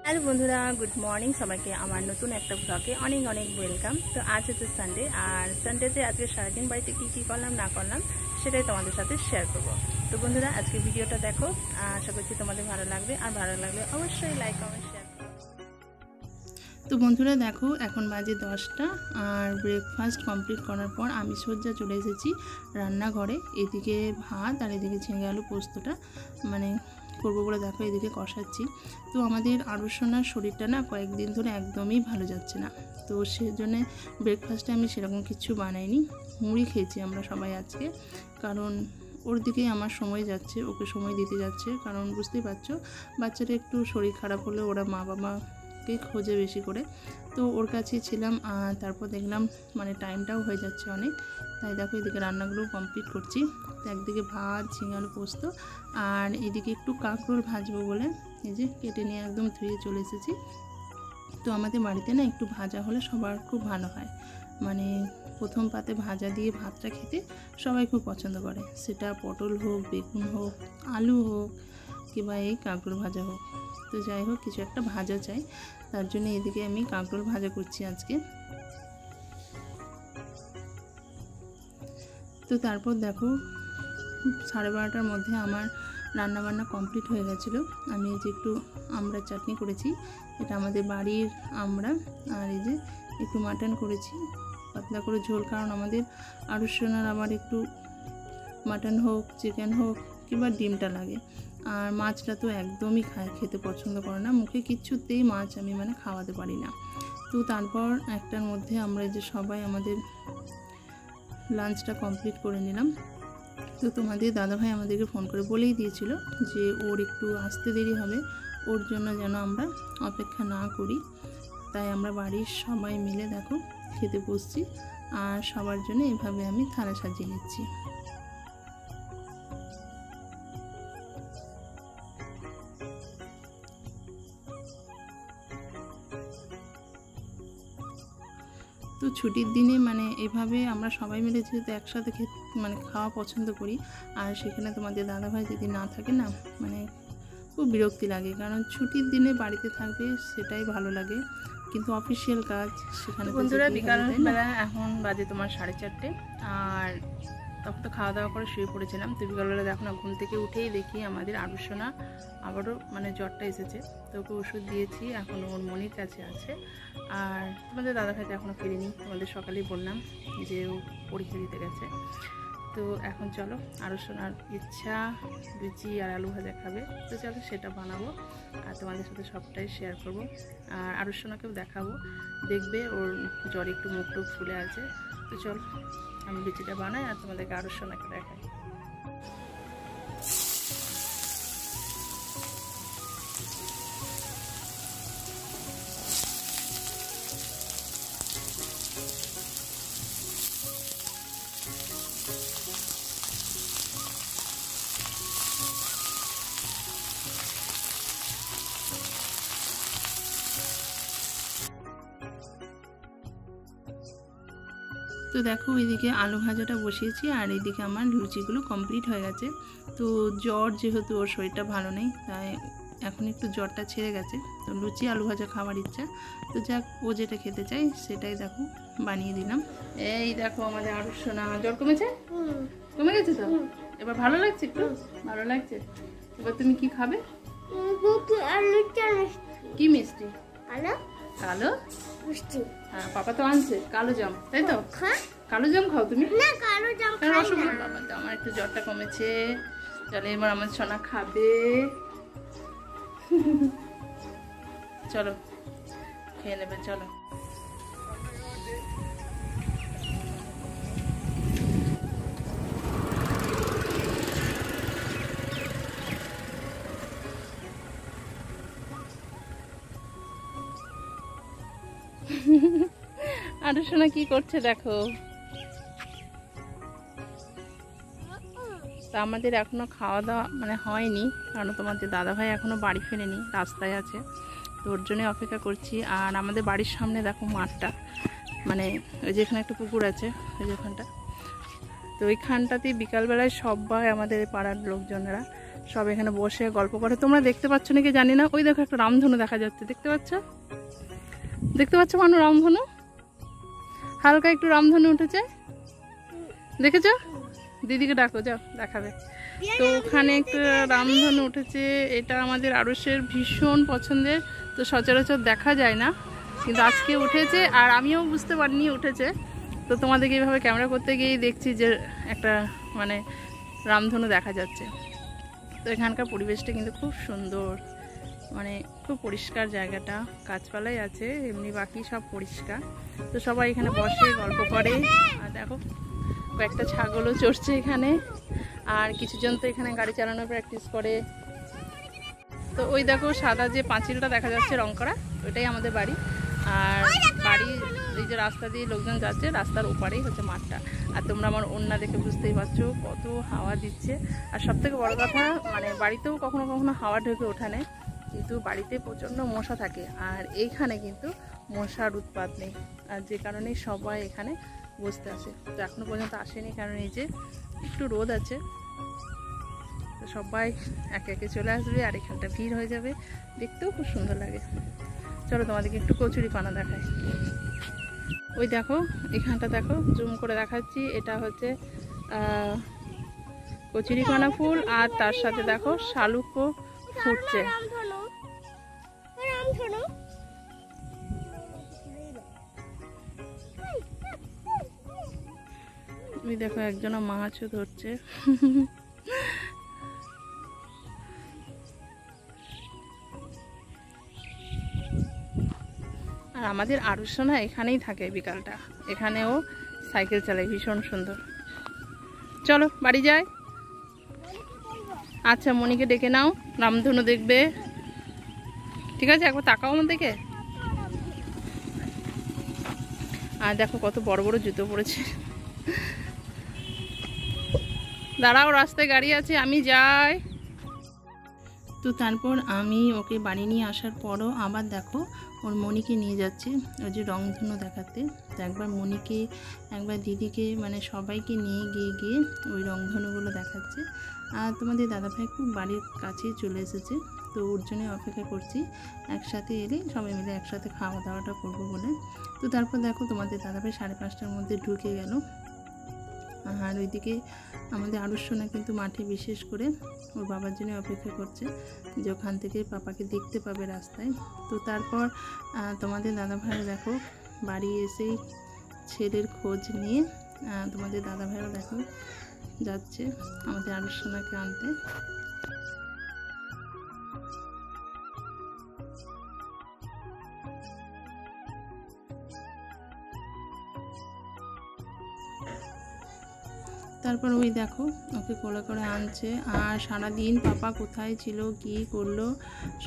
Hello বন্ধুরা, good morning সবাইকে। আমার নতুন একটা ব্লগে অনেক অনেক ওয়েলকাম। তো আজ হচ্ছে সানডে, আর সানডেতে আজকে সারাদিন বাড়িতে কী করলাম না করলাম সেটাই তোমাদের সাথে শেয়ার করব। তো বন্ধুরা, আজকে ভিডিওটা দেখো, আশা করছি তোমাদের ভালো লাগবে, আর ভালো লাগলে অবশ্যই লাইক কমেন্ট শেয়ার করো। তো বন্ধুরা দেখো, এখন বাজে 10টা, আর ব্রেকফাস্ট কমপ্লিট করার পর আমি সজ্জা চলে এসেছি রান্নাঘরে। এদিকে ভাত আর এদিকে ঝিঙে আলু পোস্তটা করবো বলে দেখো এদিকে কষাচ্ছি। তো আমাদের আরুষোনার শরীরটা না কয়েকদিন ধরে একদমই ভালো যাচ্ছে না, তো সেজন্যে ব্রেকফাস্টে আমি সেরকম কিছু বানাইনি। মুড়ি খেয়েছি আমরা সবাই আজকে, কারণ ওর দিকেই আমার সময় যাচ্ছে, ওকে সময় দিতে যাচ্ছে। কারণ বুঝতেই পারছো, বাচ্চাটা একটু শরীর খারাপ হলে ওরা মা বাবাকে খোঁজে বেশি করে, তো ওর কাছেই ছিলাম। আর তারপর দেখলাম টাইমটাও হয়ে যাচ্ছে অনেক, তাই দেখো এদিকে রান্নাগুলো কমপ্লিট করছি। তো একদিকে ভাত, ঝিঙে আলু পোস্ত, আর এদিকে একটু কাঁকরোল ভাজবো বলে এই যে কেটে নিয়ে একদম ধুয়ে চলে এসেছি। তো আমাদের বাড়িতে না একটু ভাজা হলে সবার খুব ভালো হয়, প্রথম পাতে ভাজা দিয়ে ভাতটা খেতে সবাই খুব পছন্দ করে, সেটা পটল হোক, বেগুন হোক, আলু হোক, কিংবা এই কাঁকরোল ভাজা হোক। তো যাই হোক, কিছু একটা ভাজা চাই, তার জন্য এদিকে আমি কাঁকরোল ভাজা করছি আজকে। তো তারপর দেখো 12:30টার মধ্যে আমার রান্নাবান্না কমপ্লিট হয়ে গেছিলো। আমি এই যে একটু আমড়ার চাটনি করেছি, এটা আমাদের বাড়ির আমড়া, আর এই যে একটু মাটন করেছি পাতলা করে ঝোল, কারণ আমাদের আরুষোনার আবার একটু মাটন হোক, চিকেন হোক, কিংবা ডিমটা লাগে। আর মাছটা তো একদমই খেতে পছন্দ করে না, মুখে কিচ্ছুতেই মাছ আমি খাওয়াতে পারি না। তো তারপর একটার মধ্যে আমরা যে সবাই আমাদের লাঞ্চটা কমপ্লিট করে নিলাম। তো তোমাদের দাদাভাই আমাদেরকে ফোন করে বলেই দিয়েছিল যে ওর একটু আসতে দেরি হবে, ওর জন্য যেন আমরা অপেক্ষা না করি। তাই আমরা বাড়ির সবাই মিলে দেখো খেতে বসছি, আর সবার জন্য এভাবে আমি থালা সাজিয়ে নিচ্ছি। তো ছুটির দিনে এভাবে আমরা সবাই মিলে যেহেতু একসাথে খাওয়া পছন্দ করি, আর সেখানে তোমাদের দাদাভাই যদি না থাকে না খুব বিরক্তি লাগে, কারণ ছুটির দিনে বাড়িতে থাকবে সেটাই ভালো লাগে, কিন্তু অফিসিয়াল কাজ সেখানে। বন্ধুরা, বিকালবেলা এখন বাজে তোমার 4:30, আর তখন তো খাওয়া দাওয়া করে শুয়ে পড়েছিলাম। তো বিকালবেলা দেখো না, ঘুম থেকে উঠেই দেখি আমাদের আরুষোনা আবারও জ্বরটা এসেছে। তো ওকে ওষুধ দিয়েছি, এখন ওর মনির কাছে আছে। আর তোমাদের দাদাভাই তো এখনও ফিরিনি, তোমাদের সকালেই বললাম যে ও পরীক্ষা দিতে গেছে। তো এখন চলো, আরুষোনার ইচ্ছা লুচি আর আলু ভাজা খাবে, তো চলো সেটা বানাবো আর তোমাদের সাথে সবটাই শেয়ার করব। আর আরুষোনাকেও দেখাবো, দেখবে ওর জ্বর একটু মুখ টুক ফুলে আছে। তো চলো আমি লুচিটা বানাই আর তোমাদেরকে আরুষোনাকে দেখাই। তো দেখো এদিকে আলু ভাজাটা বসিয়েছি, আর এদিকে আমার লুচিগুলো কমপ্লিট হয়ে গেছে। তো জ্বর যেহেতু ওর শরীরটা ভালো নেই, তাই এখন একটু জ্বরটা ছেড়ে গেছে, তো লুচি আলু ভাজা খাওয়ার ইচ্ছা। তো যাক, ও যেটা খেতে চাই সেটাই দেখো বানিয়ে দিলাম। এই দেখো আমাদের আরুষোনা জ্বর কমেছে, কমে গেছে তো এবার ভালো লাগছে, একটু ভালো লাগছে। এবার তুমি কি খাবে? কি মিষ্টি? কালো মিষ্টি। হ্যাঁ, পাপা তো আনছে কালো জাম, তাই তো? কালো জাম খাও তুমি? না, কালো জাম খাই না। বাবা, তো আমার একটু জ্বরটা কমেছে, চলো এবার আমার সোনা খাবে। চলো খেয়ে নেবে, চলো। আরুষোনা কি করছে দেখো। তা আমাদের এখনো খাওয়া দাওয়া হয়নি, কারণ তোমাদের দাদাভাই এখনো বাড়ি ফেরেনি, রাস্তায় আছে, তো ওর জন্য অপেক্ষা করছি। আর আমাদের বাড়ির সামনে দেখো মাঠটা, ওই যেখানে একটা পুকুর আছে ওই যেখানটা, তো ওইখানটাতেই বিকালবেলায় সবাই আমাদের পাড়ার লোকজনেরা সব এখানে বসে গল্প করে। তোমরা দেখতে পাচ্ছ নাকি জানি না, ওই দেখো একটা রামধনু দেখা যাচ্ছে, দেখতে পাচ্ছ? দেখতে পাচ্ছ মানু রামধনু? হালকা একটু রামধনু উঠেছে, দেখেছ? দিদিকে ডাকো, যাও দেখাবে। তো ওখানে একটা রামধনু উঠেছে, এটা আমাদের আড়সের ভীষণ পছন্দের। তো সচরাচর দেখা যায় না, কিন্তু আজকে উঠেছে, আর আমিও বুঝতে পারিনি উঠেছে। তো তোমাদেরকে এইভাবে ক্যামেরা করতে গিয়েই দেখছি যে একটা মানে রামধনু দেখা যাচ্ছে। তো এখানকার পরিবেশটা কিন্তু খুব সুন্দর, মানে খুব পরিষ্কার জায়গাটা, গাছপালাই আছে, এমনি বাকি সব পরিষ্কার। তো সবাই এখানে বসে গল্প করে। আর দেখো কয়েকটা ছাগলও চড়ছে এখানে, আর কিছুজন তো এখানে গাড়ি চালানোর প্র্যাকটিস করে। তো ওই দেখো সাদা যে পাঁচিলটা দেখা যাচ্ছে রং করা, ওইটাই আমাদের বাড়ি। আর বাড়ি এই যে রাস্তা দিয়ে লোকজন যাচ্ছে, রাস্তার ওপারেই হচ্ছে মাঠটা। আর তোমরা আমার ওড়না দেখে বুঝতেই পারছো কত হাওয়া দিচ্ছে। আর সব থেকে বড় কথা, মানে বাড়িতেও কখনো কখনো হাওয়া ঢুকে ওঠানে, কিন্তু বাড়িতে প্রচণ্ড মশা থাকে, আর এইখানে কিন্তু মশার উৎপাত নেই। আর যে কারণে সবাই এখানে বসতে আসে। তো এখনো পর্যন্ত আসেনি, কারণ এই যে একটু রোদ আছে। তো সবাই একে একে চলে আসবে, আর এখানটা ভিড় হয়ে যাবে, দেখতেও খুব সুন্দর লাগে। চলো তোমাদেরকে একটু কচুরিপানা দেখাই। ওই দেখো এখানটা দেখো, জুম করে দেখাচ্ছি, এটা হচ্ছে কচুরিপানা ফুল, আর তার সাথে দেখো শালুকও ফুটছে। ওই দেখো একজনা মাছও ধরছে। আর আমাদের আরুষনা এখানেই থাকে বিকালটা, এখানেও সাইকেল চালায়, ভীষণ সুন্দর। চলো বাড়ি যাই। আচ্ছা মনিকে ডেকে নাও, রামধনু দেখবে, ঠিক আছে? একবার তাকাও আমার দিকে। আর দেখো কত বড় বড় জুতো পড়েছে। দাঁড়াও, রাস্তায় গাড়ি আছে, আমি যাই। তো তারপর আমি ওকে বাড়ি নিয়ে আসার পরও আবার দেখো ওর মনিকে নিয়ে যাচ্ছে ওই যে রংধনু দেখাতে। তো একবার মনিকে, একবার দিদিকে, মানে সবাইকে নিয়ে গিয়ে ওই রংধনুগুলো দেখাচ্ছে। আর তোমাদের দাদাভাই খুব বাড়ির কাছেই চলে এসেছে, তো ওর জন্য অপেক্ষা করছি, একসাথে এলে সবাই মিলে একসাথে খাওয়া দাওয়াটা করবো বলে। তো তারপর দেখো তোমাদের দাদাভাই 5:30টার মধ্যে ঢুকে গেল। আর ওইদিকে আমাদের আরুষনা কিন্তু মাঠে বিশেষ করে ওর বাবার জন্য অপেক্ষা করছে, যে ওখান থেকে পাপাকে দেখতে পাবে রাস্তায়। তো তারপর তোমাদের দাদাভাই দেখো বাড়ি এসেই ছেলের খোঁজ নিয়ে তোমাদের দাদাভাইও দেখো যাচ্ছে আমাদের আরুষনাকে আনতে। তারপর ওই দেখো ওকে কোলে করে আনছে। আর সারাদিন পাপা কোথায় ছিল, কি করলো,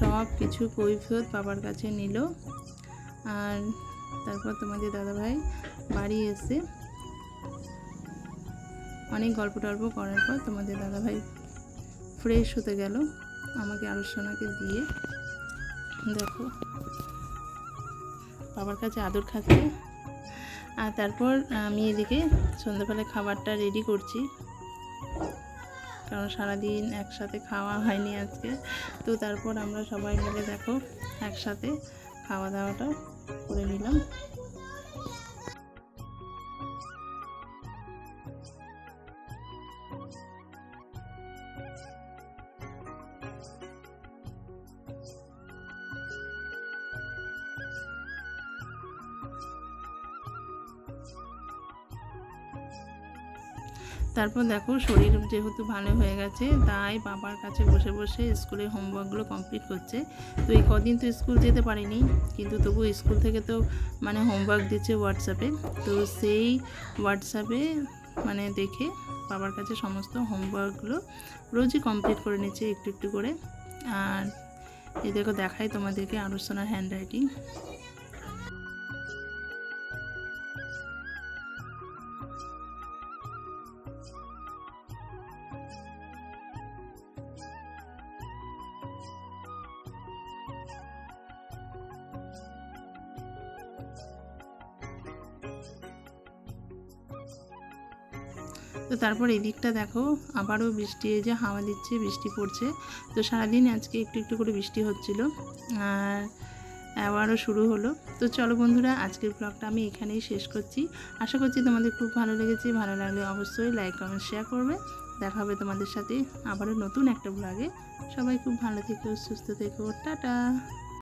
সব কিছু কৈফিয়ত পাপার কাছে নিল। আর তারপর তোমাদের দাদাভাই বাড়ি এসে অনেক গল্প টল্প করার পর তোমাদের দাদাভাই ফ্রেশ হতে গেল আমাকে আরুষনাকে দিয়ে। দেখো বাবার কাছে আদর খাচ্ছে। আর তারপর আমি এদিকে সন্ধ্যাবেলায় খাবারটা রেডি করছি, কারণ সারাদিন একসাথে খাওয়া হয়নি আজকে। তো তারপর আমরা সবাই মিলে দেখো একসাথে খাওয়া দাওয়াটা করে নিলাম। তারপর দেখো শরীর যেহেতু ভালো হয়ে গেছে, তাই বাবার কাছে বসে বসে স্কুলের হোমওয়ার্কগুলো কমপ্লিট করছে। তো এই কদিন তো স্কুল যেতে পারিনি, কিন্তু তবু স্কুল থেকে তো মানে হোমওয়ার্ক দিচ্ছে হোয়াটসঅ্যাপে। তো সেই হোয়াটসঅ্যাপে মানে দেখে বাবার কাছে সমস্ত হোমওয়ার্কগুলো রোজই কমপ্লিট করে নিচ্ছে একটু একটু করে। আর এই দেখো দেখাই তোমাদেরকে আরুষনার হ্যান্ডরাইটিং। তো তারপর এই দিকটা দেখো আবারও বৃষ্টি, এই যে হাওয়া দিচ্ছে, বৃষ্টি পড়ছে। তো সারাদিন আজকে একটু একটু করে বৃষ্টি হচ্ছিল আর আবারও শুরু হলো। তো চলো বন্ধুরা, আজকের ব্লগটা আমি এখানেই শেষ করছি। আশা করছি তোমাদের খুব ভালো লেগেছে। ভালো লাগলে অবশ্যই লাইক কমেন্ট শেয়ার করবে। দেখা হবে তোমাদের সাথে আবারও নতুন একটা ব্লগে। সবাই খুব ভালো থেকো, সুস্থ থেকো, টাটা।